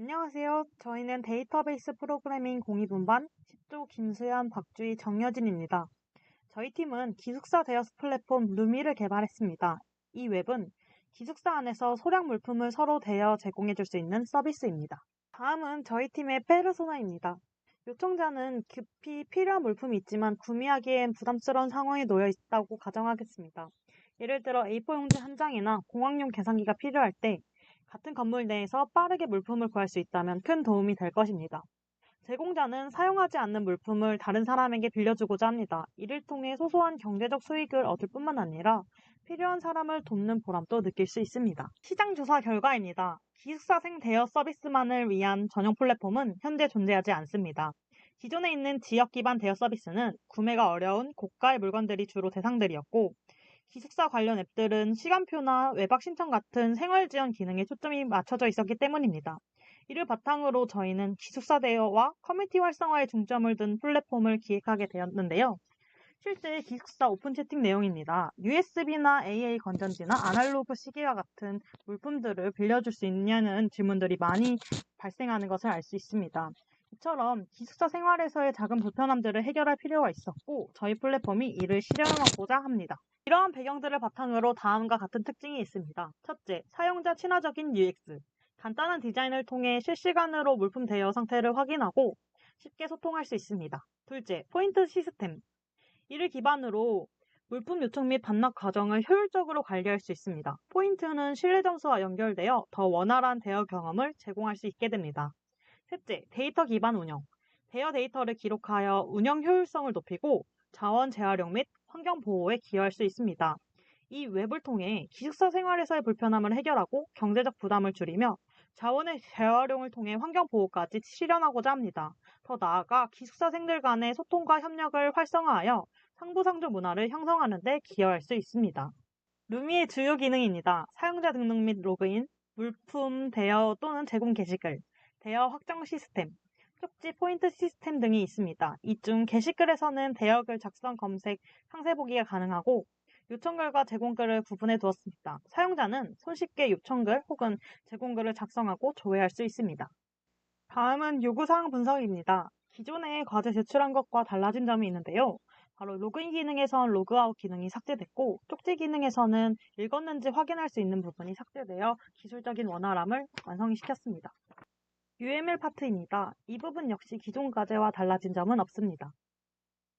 안녕하세요. 저희는 데이터베이스 프로그래밍 공입분반 10조 김수현, 박주희, 정여진입니다. 저희 팀은 기숙사 대여섯 플랫폼 루미를 개발했습니다. 이 웹은 기숙사 안에서 소량 물품을 서로 대여 제공해줄 수 있는 서비스입니다. 다음은 저희 팀의 페르소나입니다. 요청자는 급히 필요한 물품이 있지만 구매하기엔 부담스러운 상황에 놓여 있다고 가정하겠습니다. 예를 들어 A4 용지 한 장이나 공학용 계산기가 필요할 때 같은 건물 내에서 빠르게 물품을 구할 수 있다면 큰 도움이 될 것입니다. 제공자는 사용하지 않는 물품을 다른 사람에게 빌려주고자 합니다. 이를 통해 소소한 경제적 수익을 얻을 뿐만 아니라 필요한 사람을 돕는 보람도 느낄 수 있습니다. 시장 조사 결과입니다. 기숙사생 대여 서비스만을 위한 전용 플랫폼은 현재 존재하지 않습니다. 기존에 있는 지역 기반 대여 서비스는 구매가 어려운 고가의 물건들이 주로 대상들이었고, 기숙사 관련 앱들은 시간표나 외박 신청 같은 생활 지원 기능에 초점이 맞춰져 있었기 때문입니다. 이를 바탕으로 저희는 기숙사 대여와 커뮤니티 활성화에 중점을 둔 플랫폼을 기획하게 되었는데요. 실제 기숙사 오픈 채팅 내용입니다. USB나 AA 건전지나 아날로그 시계와 같은 물품들을 빌려줄 수 있냐는 질문들이 많이 발생하는 것을 알 수 있습니다. 이처럼 기숙사 생활에서의 작은 불편함들을 해결할 필요가 있었고, 저희 플랫폼이 이를 실현하고자 합니다. 이러한 배경들을 바탕으로 다음과 같은 특징이 있습니다. 첫째, 사용자 친화적인 UX. 간단한 디자인을 통해 실시간으로 물품 대여 상태를 확인하고 쉽게 소통할 수 있습니다. 둘째, 포인트 시스템. 이를 기반으로 물품 요청 및 반납 과정을 효율적으로 관리할 수 있습니다. 포인트는 신뢰 점수와 연결되어 더 원활한 대여 경험을 제공할 수 있게 됩니다. 셋째, 데이터 기반 운영. 대여 데이터를 기록하여 운영 효율성을 높이고 자원 재활용 및 환경 보호에 기여할 수 있습니다. 이 웹을 통해 기숙사 생활에서의 불편함을 해결하고 경제적 부담을 줄이며 자원의 재활용을 통해 환경 보호까지 실현하고자 합니다. 더 나아가 기숙사생들 간의 소통과 협력을 활성화하여 상부상조 문화를 형성하는 데 기여할 수 있습니다. 루미의 주요 기능입니다. 사용자 등록 및 로그인, 물품 대여 또는 제공 게시글, 대여 확정 시스템, 쪽지 포인트 시스템 등이 있습니다. 이 중 게시글에서는 대여글 작성 검색, 상세 보기가 가능하고 요청글과 제공글을 구분해 두었습니다. 사용자는 손쉽게 요청글 혹은 제공글을 작성하고 조회할 수 있습니다. 다음은 요구사항 분석입니다. 기존에 과제 제출한 것과 달라진 점이 있는데요. 바로 로그인 기능에선 로그아웃 기능이 삭제됐고, 쪽지 기능에서는 읽었는지 확인할 수 있는 부분이 삭제되어 기술적인 원활함을 완성시켰습니다. UML 파트입니다. 이 부분 역시 기존 과제와 달라진 점은 없습니다.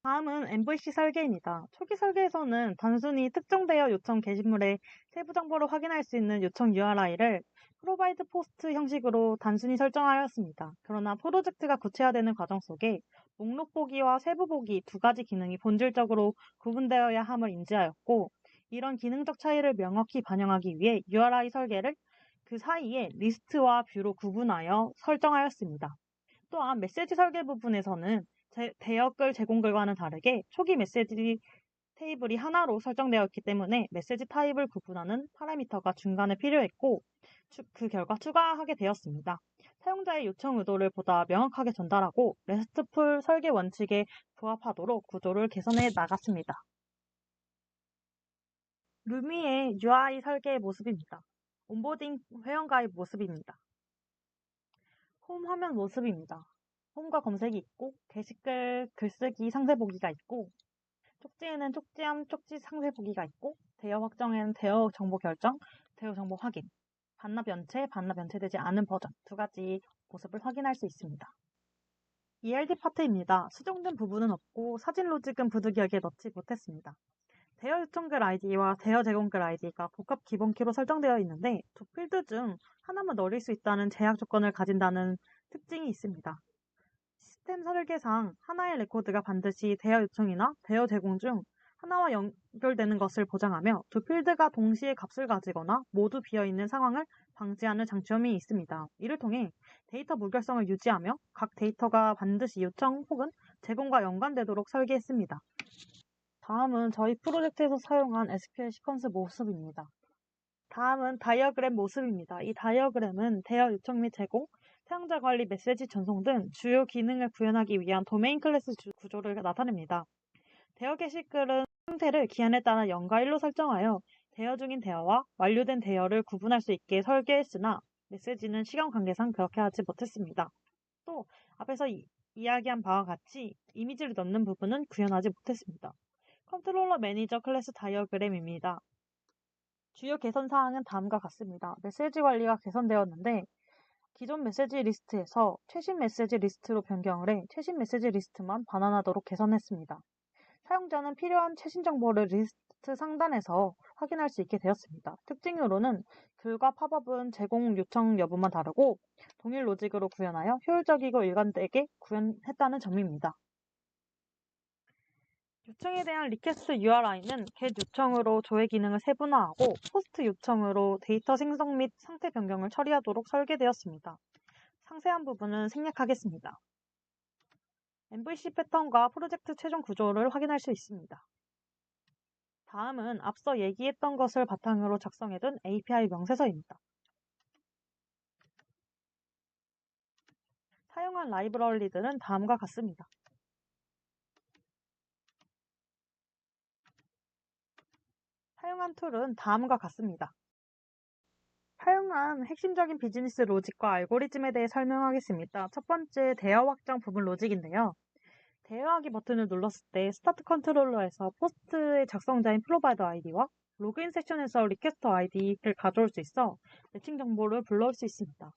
다음은 MVC 설계입니다. 초기 설계에서는 단순히 특정되어 요청 게시물의 세부 정보를 확인할 수 있는 요청 URI를 프로바이드 포스트 형식으로 단순히 설정하였습니다. 그러나 프로젝트가 구체화되는 과정 속에 목록 보기와 세부 보기 두 가지 기능이 본질적으로 구분되어야 함을 인지하였고, 이런 기능적 차이를 명확히 반영하기 위해 URI 설계를 그 사이에 리스트와 뷰로 구분하여 설정하였습니다. 또한 메시지 설계 부분에서는 대여글 제공글과는 다르게 초기 메시지 테이블이 하나로 설정되어 있기 때문에 메시지 타입을 구분하는 파라미터가 중간에 필요했고, 그 결과 추가하게 되었습니다. 사용자의 요청 의도를 보다 명확하게 전달하고 레스트풀 설계 원칙에 부합하도록 구조를 개선해 나갔습니다. 루미의 UI 설계의 모습입니다. 온보딩 회원가입 모습입니다. 홈 화면 모습입니다. 홈과 검색이 있고, 게시글 글쓰기 상세 보기가 있고, 쪽지에는 쪽지함 쪽지 상세 보기가 있고, 대여 확정에는 대여 정보 결정, 대여 정보 확인, 반납 연체, 반납 연체되지 않은 버전 두 가지 모습을 확인할 수 있습니다. ELD 파트입니다. 수정된 부분은 없고 사진로 찍은 부득이하게 넣지 못했습니다. 대여 요청글 아이디와 대여 제공글 아이디가 복합 기본키로 설정되어 있는데 두 필드 중 하나만 넣을 수 있다는 제약 조건을 가진다는 특징이 있습니다. 시스템 설계상 하나의 레코드가 반드시 대여 요청이나 대여 제공 중 하나와 연결되는 것을 보장하며 두 필드가 동시에 값을 가지거나 모두 비어있는 상황을 방지하는 장점이 있습니다. 이를 통해 데이터 무결성을 유지하며 각 데이터가 반드시 요청 혹은 제공과 연관되도록 설계했습니다. 다음은 저희 프로젝트에서 사용한 SQL 시퀀스 모습입니다. 다음은 다이어그램 모습입니다. 이 다이어그램은 대여 요청 및 제공, 사용자 관리, 메시지 전송 등 주요 기능을 구현하기 위한 도메인 클래스 구조를 나타냅니다. 대여 게시글은 형태를 기한에 따라 0과 1로 설정하여 대여 중인 대여와 완료된 대여를 구분할 수 있게 설계했으나 메시지는 시간 관계상 그렇게 하지 못했습니다. 또 앞에서 이야기한 바와 같이 이미지를 넣는 부분은 구현하지 못했습니다. 컨트롤러 매니저 클래스 다이어그램입니다. 주요 개선 사항은 다음과 같습니다. 메시지 관리가 개선되었는데 기존 메시지 리스트에서 최신 메시지 리스트로 변경을 해 최신 메시지 리스트만 반환하도록 개선했습니다. 사용자는 필요한 최신 정보를 리스트 상단에서 확인할 수 있게 되었습니다. 특징으로는 글과 팝업은 제공 요청 여부만 다르고 동일 로직으로 구현하여 효율적이고 일관되게 구현했다는 점입니다. 요청에 대한 리퀘스트 URI는 get 요청으로 조회 기능을 세분화하고 포스트 요청으로 데이터 생성 및 상태 변경을 처리하도록 설계되었습니다. 상세한 부분은 생략하겠습니다. MVC 패턴과 프로젝트 최종 구조를 확인할 수 있습니다. 다음은 앞서 얘기했던 것을 바탕으로 작성해둔 API 명세서입니다. 사용한 라이브러리들은 다음과 같습니다. 사용한 툴은 다음과 같습니다. 사용한 핵심적인 비즈니스 로직과 알고리즘에 대해 설명하겠습니다. 첫 번째, 대여 확장 부분 로직인데요. 대여하기 버튼을 눌렀을 때 스타트 컨트롤러에서 포스트의 작성자인 프로바이더 아이디와 로그인 세션에서 리퀘스터 아이디를 가져올 수 있어 매칭 정보를 불러올 수 있습니다.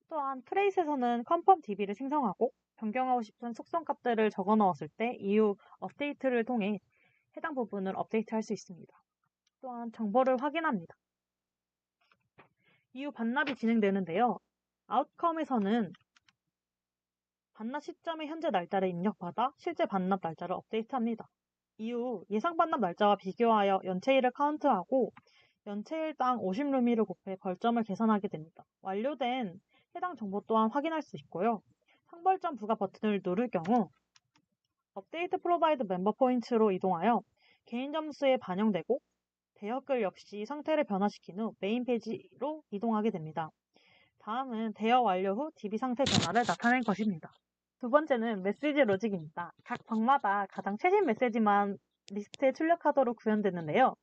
또한 트레이스에서는 컨펌 DB를 생성하고 변경하고 싶은 속성 값들을 적어 넣었을 때 이후 업데이트를 통해 해당 부분을 업데이트할 수 있습니다. 또한 정보를 확인합니다. 이후 반납이 진행되는데요. 아웃컴에서는 반납 시점의 현재 날짜를 입력받아 실제 반납 날짜를 업데이트합니다. 이후 예상 반납 날짜와 비교하여 연체일을 카운트하고 연체일당 50루미를 곱해 벌점을 계산하게 됩니다. 완료된 해당 정보 또한 확인할 수 있고요. 상벌점 부과 버튼을 누를 경우 업데이트 프로바이드 멤버 포인트로 이동하여 개인 점수에 반영되고 대여글 역시 상태를 변화시킨 후 메인 페이지로 이동하게 됩니다. 다음은 대여 완료 후 DB 상태 변화를 나타낼 것입니다. 두 번째는 메시지 로직입니다. 각 방마다 가장 최신 메시지만 리스트에 출력하도록 구현됐는데요.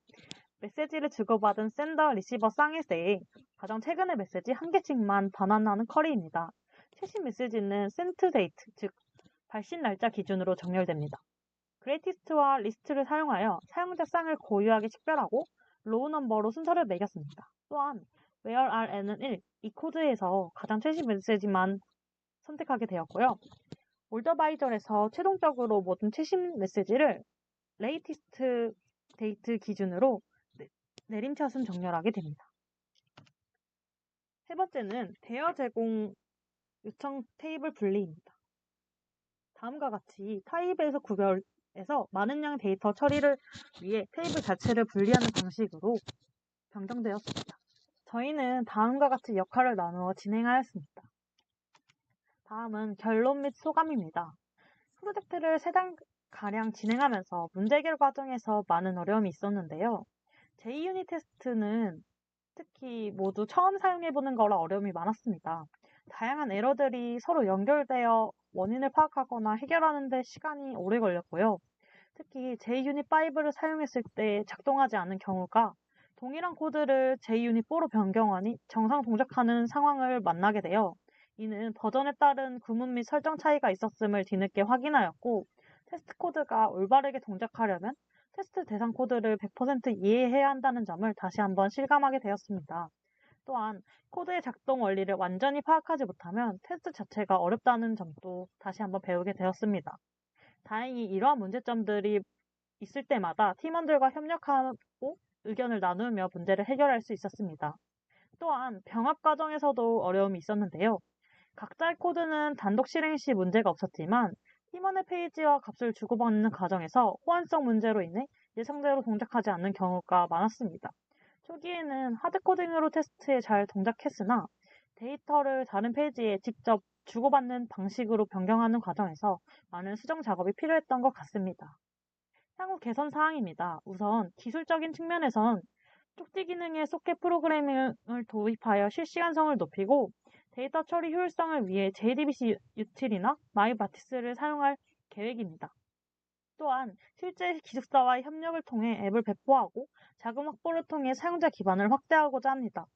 메시지를 주고받은 샌더, 리시버 쌍일세에 가장 최근의 메시지 한 개씩만 반환하는 쿼리입니다. 최신 메시지는 센트 데이트, 즉 발신 날짜 기준으로 정렬됩니다. 그레이티스트와 리스트를 사용하여 사용자 쌍을 고유하게 식별하고 로우 넘버로 순서를 매겼습니다. 또한 where are n은 1, 이 코드에서 가장 최신 메시지만 선택하게 되었고요. 올더바이절에서 최종적으로 모든 최신 메시지를 레이티스트 데이트 기준으로 내림차순 정렬하게 됩니다. 세 번째는 대여 제공 요청 테이블 분리입니다. 다음과 같이 타입에서 구별해서 많은 양의 데이터 처리를 위해 테이블 자체를 분리하는 방식으로 변경되었습니다. 저희는 다음과 같이 역할을 나누어 진행하였습니다. 다음은 결론 및 소감입니다. 프로젝트를 3단 가량 진행하면서 문제 해결 과정에서 많은 어려움이 있었는데요. JUnit 테스트는 특히 모두 처음 사용해보는 거라 어려움이 많았습니다. 다양한 에러들이 서로 연결되어 원인을 파악하거나 해결하는 데 시간이 오래 걸렸고요. 특히 JUnit5를 사용했을 때 작동하지 않은 경우가 동일한 코드를 JUnit4로 변경하니 정상 동작하는 상황을 만나게 되어 이는 버전에 따른 구문 및 설정 차이가 있었음을 뒤늦게 확인하였고 테스트 코드가 올바르게 동작하려면 테스트 대상 코드를 100% 이해해야 한다는 점을 다시 한번 실감하게 되었습니다. 또한 코드의 작동 원리를 완전히 파악하지 못하면 테스트 자체가 어렵다는 점도 다시 한번 배우게 되었습니다. 다행히 이러한 문제점들이 있을 때마다 팀원들과 협력하고 의견을 나누며 문제를 해결할 수 있었습니다. 또한 병합 과정에서도 어려움이 있었는데요. 각자의 코드는 단독 실행 시 문제가 없었지만 팀원의 페이지와 값을 주고받는 과정에서 호환성 문제로 인해 예상대로 동작하지 않는 경우가 많았습니다. 초기에는 하드코딩으로 테스트에 잘 동작했으나 데이터를 다른 페이지에 직접 주고받는 방식으로 변경하는 과정에서 많은 수정 작업이 필요했던 것 같습니다. 향후 개선 사항입니다. 우선 기술적인 측면에선 쪽지 기능의 소켓 프로그래밍을 도입하여 실시간성을 높이고 데이터 처리 효율성을 위해 JDBC 유틸이나 마이바티스를 사용할 계획입니다. 또한 실제 기숙사와의 협력을 통해 앱을 배포하고 자금 확보를 통해 사용자 기반을 확대하고자 합니다.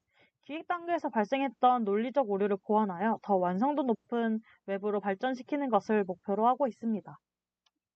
기획 단계에서 발생했던 논리적 오류를 보완하여 더 완성도 높은 웹으로 발전시키는 것을 목표로 하고 있습니다.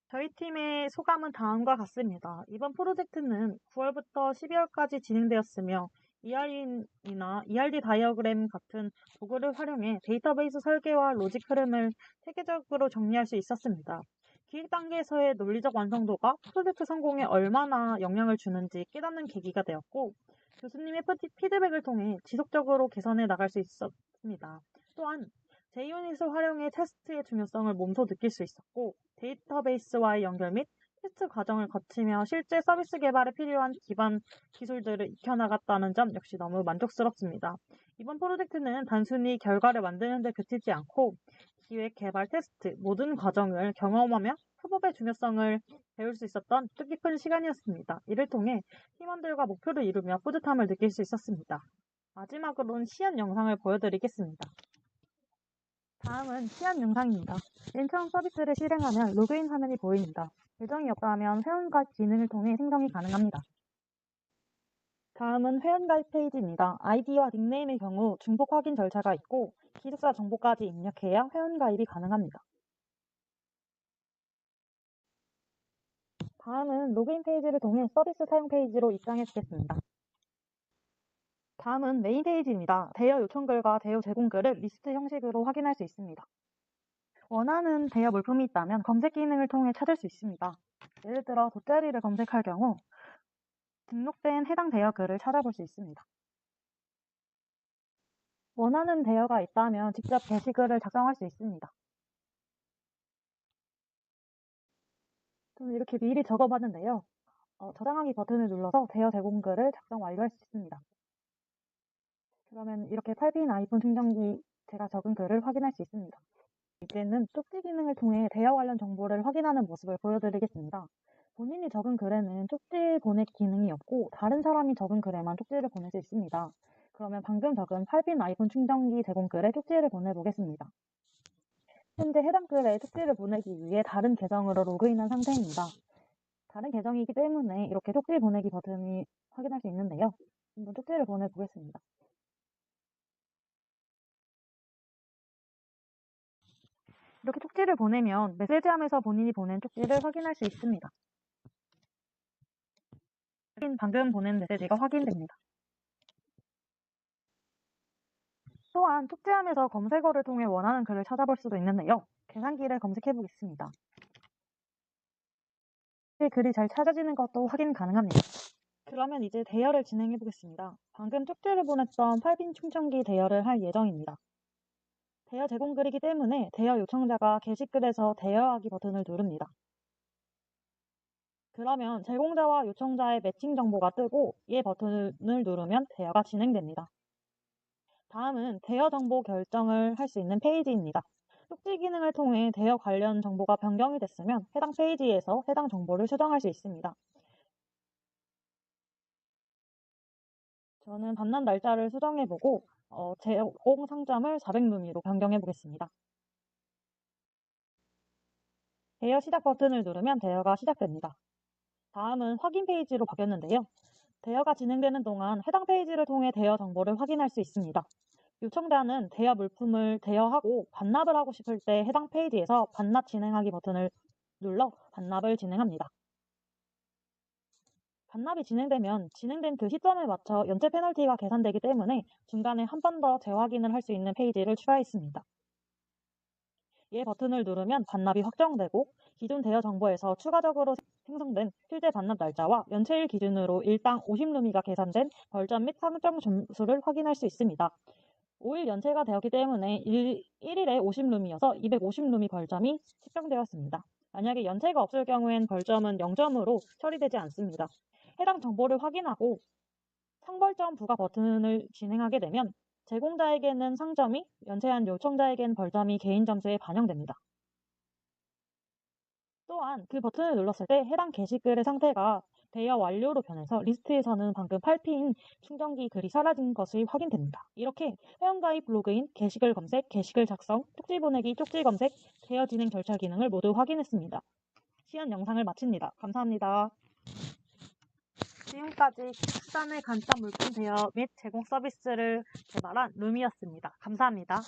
저희 팀의 소감은 다음과 같습니다. 이번 프로젝트는 9월부터 12월까지 진행되었으며 ER이나 ERD 다이어그램 같은 도구를 활용해 데이터베이스 설계와 로직 흐름을 체계적으로 정리할 수 있었습니다. 기획 단계에서의 논리적 완성도가 프로젝트 성공에 얼마나 영향을 주는지 깨닫는 계기가 되었고, 교수님의 피드백을 통해 지속적으로 개선해 나갈 수 있었습니다. 또한 JUnit을 활용해 테스트의 중요성을 몸소 느낄 수 있었고, 데이터베이스와의 연결 및 테스트 과정을 거치며 실제 서비스 개발에 필요한 기반 기술들을 익혀나갔다는 점 역시 너무 만족스럽습니다. 이번 프로젝트는 단순히 결과를 만드는 데 그치지 않고 기획, 개발, 테스트 모든 과정을 경험하며 협업의 중요성을 배울 수 있었던 뜻깊은 시간이었습니다. 이를 통해 팀원들과 목표를 이루며 뿌듯함을 느낄 수 있었습니다. 마지막으로는 시연 영상을 보여드리겠습니다. 다음은 시연 영상입니다. 인처음 서비스를 실행하면 로그인 화면이 보입니다. 계정이 없다면 회원가입 기능을 통해 생성이 가능합니다. 다음은 회원가입 페이지입니다. 아이디와 닉네임의 경우 중복 확인 절차가 있고 기숙사 정보까지 입력해야 회원가입이 가능합니다. 다음은 로그인 페이지를 통해 서비스 사용 페이지로 입장해 주겠습니다. 다음은 메인 페이지입니다. 대여 요청글과 대여 제공글을 리스트 형식으로 확인할 수 있습니다. 원하는 대여 물품이 있다면 검색 기능을 통해 찾을 수 있습니다. 예를 들어 돗자리를 검색할 경우 등록된 해당 대여글을 찾아볼 수 있습니다. 원하는 대여가 있다면 직접 게시글을 작성할 수 있습니다. 저는 이렇게 미리 적어봤는데요. 저장하기 버튼을 눌러서 대여 제공글을 작성 완료할 수 있습니다. 그러면 이렇게 8핀 아이폰 충전기 제가 적은 글을 확인할 수 있습니다. 이제는 쪽지 기능을 통해 대여 관련 정보를 확인하는 모습을 보여드리겠습니다. 본인이 적은 글에는 쪽지 보내기 기능이 없고 다른 사람이 적은 글에만 쪽지를 보낼 수 있습니다. 그러면 방금 적은 8핀 아이폰 충전기 제공글에 쪽지를 보내보겠습니다. 현재 해당 글에 쪽지를 보내기 위해 다른 계정으로 로그인한 상태입니다. 다른 계정이기 때문에 이렇게 쪽지 보내기 버튼이 확인할 수 있는데요. 한번 쪽지를 보내보겠습니다. 이렇게 쪽지를 보내면 메시지함에서 본인이 보낸 쪽지를 확인할 수 있습니다. 방금 보낸 메시지가 확인됩니다. 또한 쪽지함에서 검색어를 통해 원하는 글을 찾아볼 수도 있는데요. 계산기를 검색해 보겠습니다. 글이 잘 찾아지는 것도 확인 가능합니다. 그러면 이제 대여를 진행해 보겠습니다. 방금 쪽지를 보냈던 8핀 충전기 대여를 할 예정입니다. 대여 제공글이기 때문에 대여 요청자가 게시글에서 대여하기 버튼을 누릅니다. 그러면 제공자와 요청자의 매칭 정보가 뜨고 이 버튼을 누르면 대여가 진행됩니다. 다음은 대여 정보 결정을 할 수 있는 페이지입니다. 쪽지 기능을 통해 대여 관련 정보가 변경이 됐으면 해당 페이지에서 해당 정보를 수정할 수 있습니다. 저는 반납 날짜를 수정해보고 제공 상점을 400루미로 변경해 보겠습니다. 대여 시작 버튼을 누르면 대여가 시작됩니다. 다음은 확인 페이지로 바뀌었는데요. 대여가 진행되는 동안 해당 페이지를 통해 대여 정보를 확인할 수 있습니다. 요청자는 대여 물품을 대여하고 반납을 하고 싶을 때 해당 페이지에서 반납 진행하기 버튼을 눌러 반납을 진행합니다. 반납이 진행되면 진행된 그 시점에 맞춰 연체 페널티가 계산되기 때문에 중간에 한 번 더 재확인을 할 수 있는 페이지를 추가했습니다. 이 버튼을 누르면 반납이 확정되고 기존 대여 정보에서 추가적으로 생성된 실제 반납 날짜와 연체일 기준으로 일당 50루미가 계산된 벌점 및 상점 점수를 확인할 수 있습니다. 5일 연체가 되었기 때문에 1일에 50루미여서 250루미 벌점이 책정되었습니다. 만약에 연체가 없을 경우엔 벌점은 0점으로 처리되지 않습니다. 해당 정보를 확인하고 상벌점 부과 버튼을 진행하게 되면 제공자에게는 상점이, 연체한 요청자에게는 벌점이 개인 점수에 반영됩니다. 또한 그 버튼을 눌렀을 때 해당 게시글의 상태가 대여 완료로 변해서 리스트에서는 방금 8핀 충전기 글이 사라진 것이 확인됩니다. 이렇게 회원가입 로그인, 게시글 검색, 게시글 작성, 쪽지 보내기, 쪽지 검색, 대여 진행 절차 기능을 모두 확인했습니다. 시연 영상을 마칩니다. 감사합니다. 지금까지 기숙사 내 간단 물품 대여 및 제공 서비스를 개발한 룸이었습니다. 감사합니다.